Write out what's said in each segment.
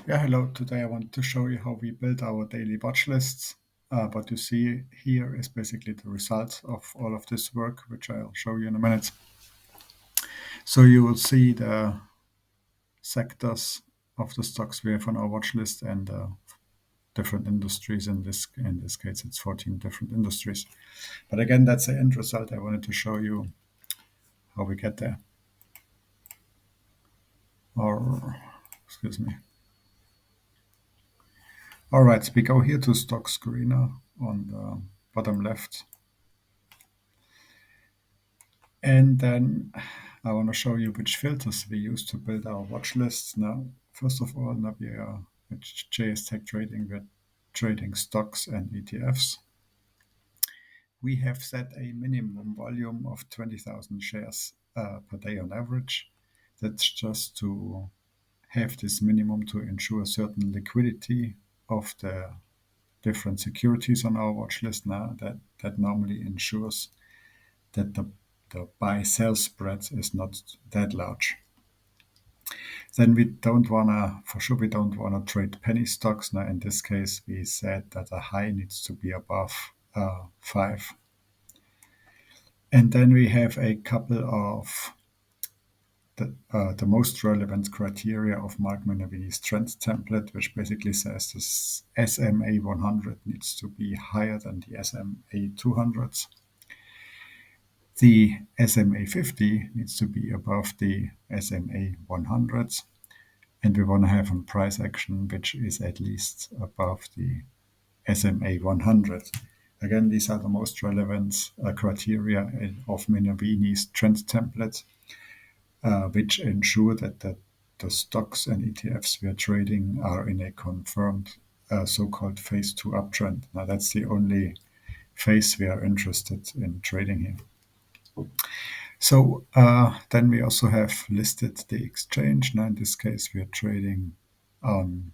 Yeah, hello. Today I want to show you how we build our daily watch lists. What you see here is basically the result of all of this work, which I'll show you in a minute. So you will see the sectors of the stocks we have on our watch list and different industries. In this case, it's 14 different industries. But again, that's the end result. I wanted to show you how we get there. Or, excuse me. All right, we go here to stock screener on the bottom left. And then I want to show you which filters we use to build our watch lists. Now, first of all, now we are at JS-TechTrading. We're trading stocks and ETFs. We have set a minimum volume of 20,000 shares per day on average. That's just to have this minimum to ensure certain liquidity of the different securities on our watch list. Now that normally ensures that the buy-sell spread is not that large. Then we don't wanna trade penny stocks. Now in this case, we said that a high needs to be above 5. And then we have a couple of the most relevant criteria of Mark Minervini's trend template, which basically says this SMA 100 needs to be higher than the SMA 200s. The SMA 50 needs to be above the SMA 100s, and we want to have a price action which is at least above the SMA 100. Again, these are the most relevant criteria of Minervini's trend template, which ensure that the stocks and ETFs we are trading are in a confirmed so-called phase 2 uptrend. Now, that's the only phase we are interested in trading here. So then we also have listed the exchange. Now in this case, we are trading on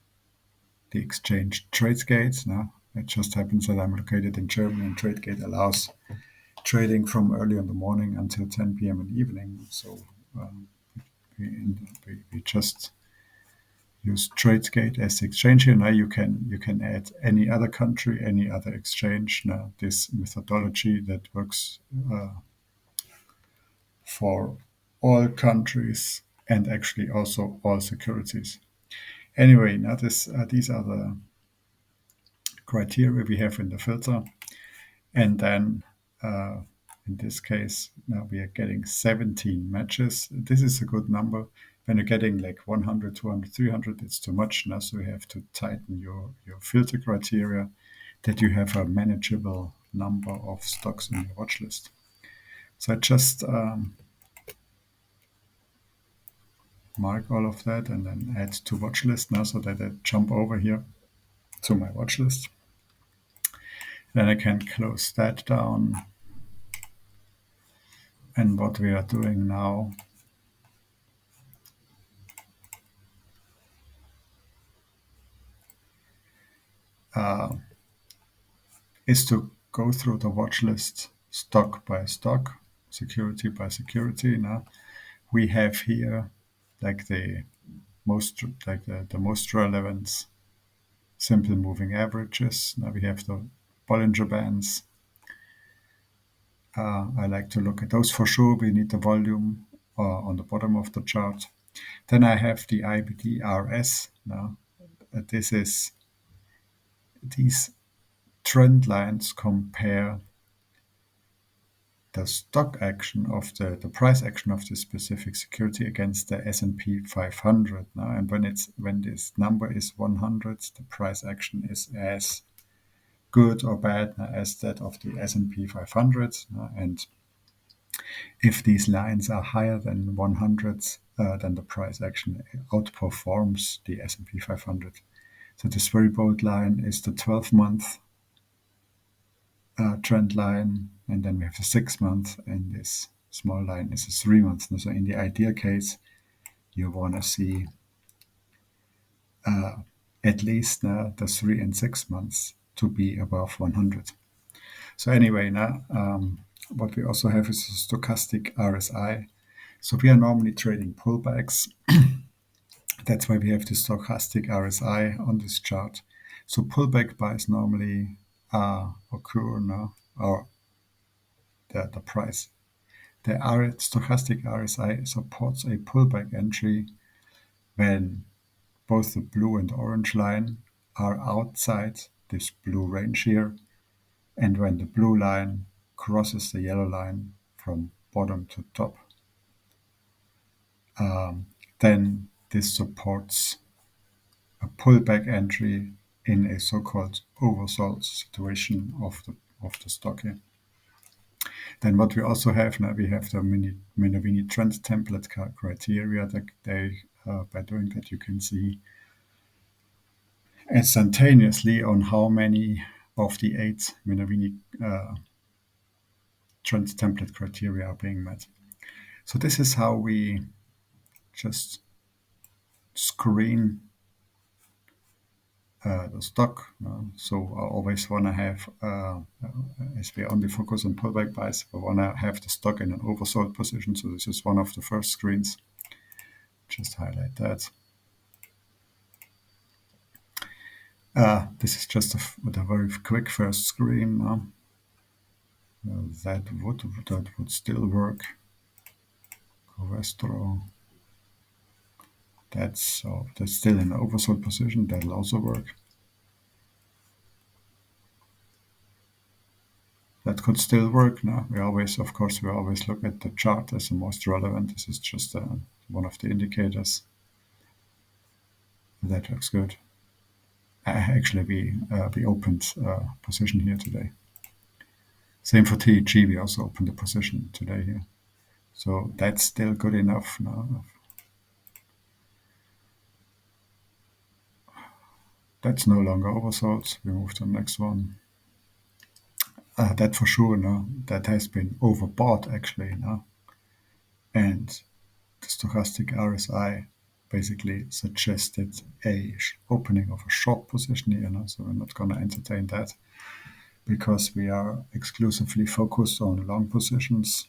the exchange TradeGate. Now it just happens that I'm located in Germany, and TradeGate allows trading from early in the morning until 10 p.m. in the evening. So we just use TradeGate as the exchange here. Now you can add any other country, any other exchange. Now this methodology that works for all countries and actually also all securities. Anyway, now these are the criteria we have in the filter. And then in this case, now we are getting 17 matches. This is a good number. When you're getting like 100, 200, 300, it's too much now. So you have to tighten your filter criteria that you have a manageable number of stocks in your watch list. So I just mark all of that and then add to watch list now so that I jump over here to my watch list. Then I can close that down. And what we are doing now is to go through the watch list stock by stock, security by security. Now we have here like the most relevant simple moving averages. Now we have the Bollinger Bands. I like to look at those for sure. We need the volume on the bottom of the chart. Then I have the IBD-RS. Now these trend lines compare the stock action of the price action of the specific security against the S&P 500 now. And when this number is 100, the price action is as good or bad as that of the S&P 500. And if these lines are higher than 100, then the price action outperforms the S&P 500. So this very bold line is the 12-month trend line, and then we have the 6-month, and this small line is a 3-month. So in the ideal case, you want to see at least the 3 and 6 months to be above 100. So anyway, now what we also have is a stochastic RSI. So we are normally trading pullbacks. That's why we have the stochastic RSI on this chart. So pullback buys normally occur now, or the price. The stochastic RSI supports a pullback entry when both the blue and orange line are outside this blue range here, and when the blue line crosses the yellow line from bottom to top, then this supports a pullback entry in a so-called oversold situation of the stock here. Then what we also have now, we have the Minervini trend template criteria that by doing that you can see instantaneously on how many of the 8 Minervini trend template criteria are being met. So this is how we just screen the stock. So I always want to have, as we only focus on pullback buys, I want to have the stock in an oversold position. So this is one of the first screens. Just highlight that. This is just a very quick first screen. That would still work. Covestro. That's still in an oversold position. That'll also work. That could still work now. We always look at the chart as the most relevant. This is just one of the indicators. That looks good. Actually, we opened position here today. Same for TEG. We also opened a position today here. So that's still good enough now. That's no longer oversold. We move to the next one. That for sure, no. That has been overbought actually, no. And the stochastic RSI basically suggested a opening of a short position here, no? So we're not going to entertain that because we are exclusively focused on long positions.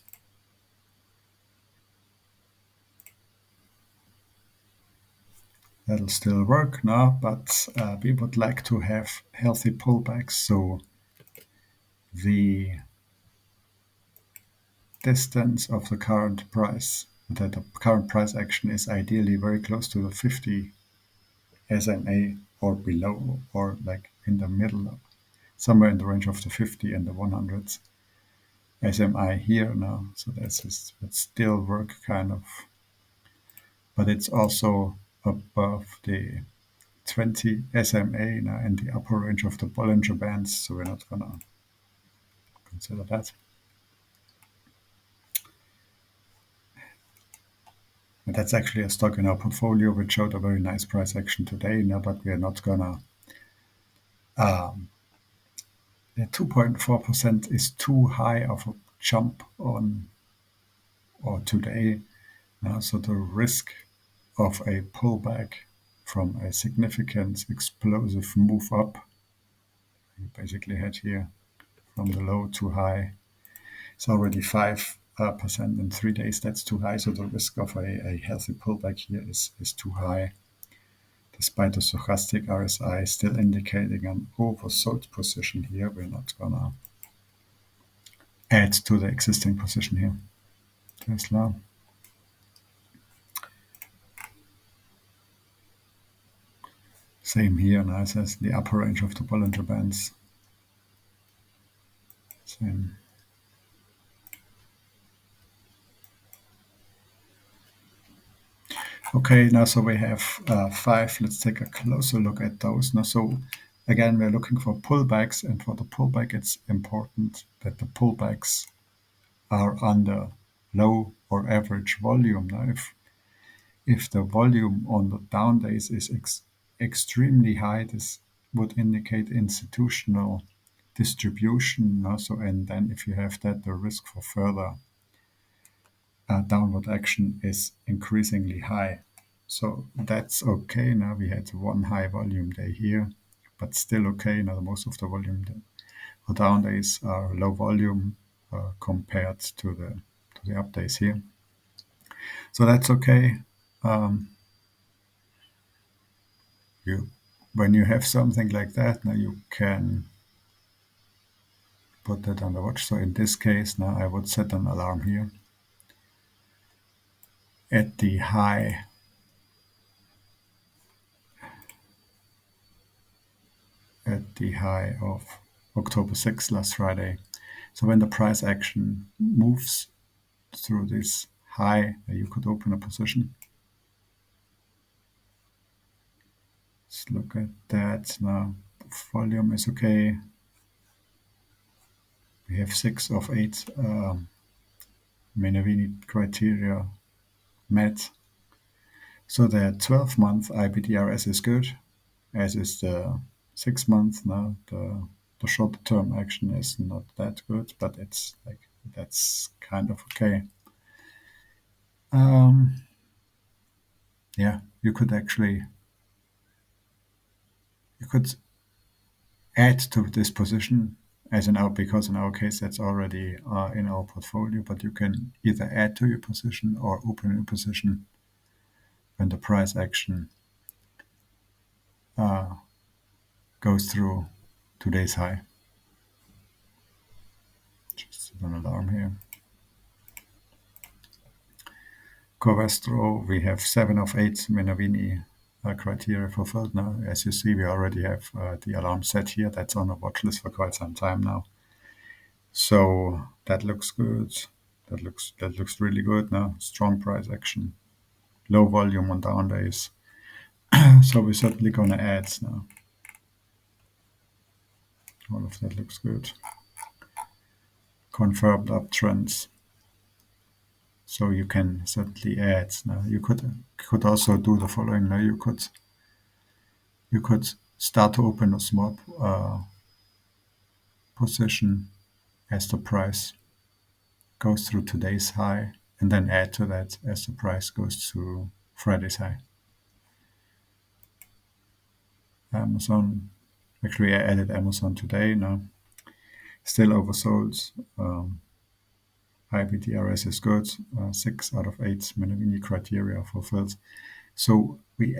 That'll still work now, but we would like to have healthy pullbacks. So the distance of the current price, that the current price action is ideally very close to the 50 SMA or below, or like in the middle, somewhere in the range of the 50 and the 100 SMI here now. So that's still work kind of, but it's also above the 20 SMA now in the upper range of the Bollinger Bands. So we're not gonna consider that. And that's actually a stock in our portfolio which showed a very nice price action today now, but we are not gonna. 2.4% is too high of a jump on or today. So the risk of a pullback from a significant explosive move up, you basically had here from the low to high, it's already 5% in 3 days. That's too high. So the risk of a healthy pullback here is too high. Despite the stochastic RSI still indicating an oversold position here, we're not gonna add to the existing position here. Tesla. Same here, nice as the upper range of the Bollinger Bands. Same. Okay, now so we have 5. Let's take a closer look at those. Now, so again, we're looking for pullbacks, and for the pullback, it's important that the pullbacks are under low or average volume. Now, if the volume on the down days is extremely high, this would indicate institutional distribution. So, and then if you have that, the risk for further downward action is increasingly high. So that's okay. Now we had one high volume day here, but still okay. Now most of the volume the down days are low volume compared to the up days here. So that's okay. when you have something like that, now you can put that on the watch. So in this case, now I would set an alarm here at the high of October 6th, last Friday. So when the price action moves through this high, you could open a position. Let's look at that now. Volume is okay. We have 6 of 8 Minervini criteria met. So the 12-month IBDRS is good, as is the 6-month. Now the short-term action is not that good, but it's like that's kind of okay. Yeah, you could add to this position because in our case that's already in our portfolio, but you can either add to your position or open a new position when the price action goes through today's high. Just an alarm here. Covestro, we have 7 of 8 Minervini criteria fulfilled now. As you see, we already have the alarm set here. That's on a watch list for quite some time now. So that looks good. That looks really good now. Strong price action, low volume on down days. So we're certainly gonna add now. All of that looks good. Confirmed uptrends. So you can certainly add. Now you could also do the following. Now you could start to open a small position as the price goes through today's high, and then add to that as the price goes through Friday's high. Amazon, actually I added Amazon today now. Still oversold. IBDRS is good. 6 out of 8 Minervini criteria fulfilled. So we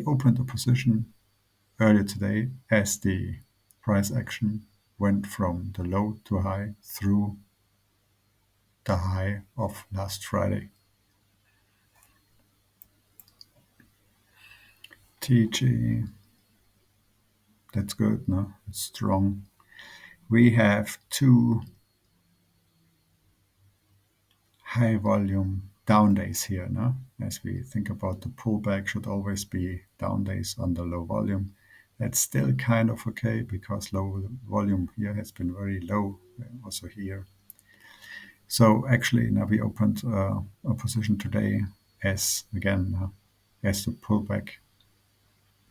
opened a position earlier today as the price action went from the low to high through the high of last Friday. TG, that's good, no? It's strong. We have 2 high volume down days here, no? As we think about the pullback should always be down days on the low volume. That's still kind of okay because low volume here has been very low, also here. So actually now we opened a position today as again as the pullback,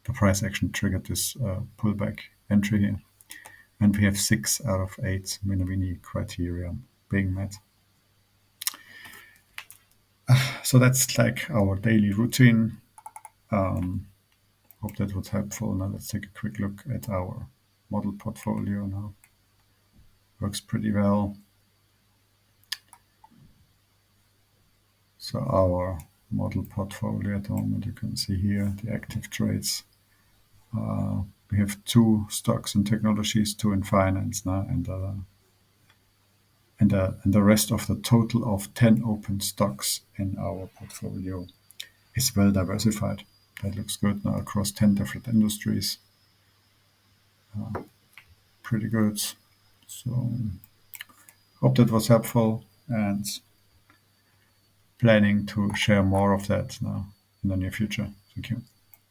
the price action triggered this pullback entry here, and we have 6 out of 8 Minervini criteria being met. So that's like our daily routine. Hope that was helpful. Now let's take a quick look at our model portfolio now. Works pretty well. So our model portfolio at the moment, you can see here the active trades. We have 2 stocks in technologies, 2 in finance now, and the rest of the total of 10 open stocks in our portfolio is well diversified. That looks good now across 10 different industries. Pretty good. So hope that was helpful, and planning to share more of that now in the near future. Thank you.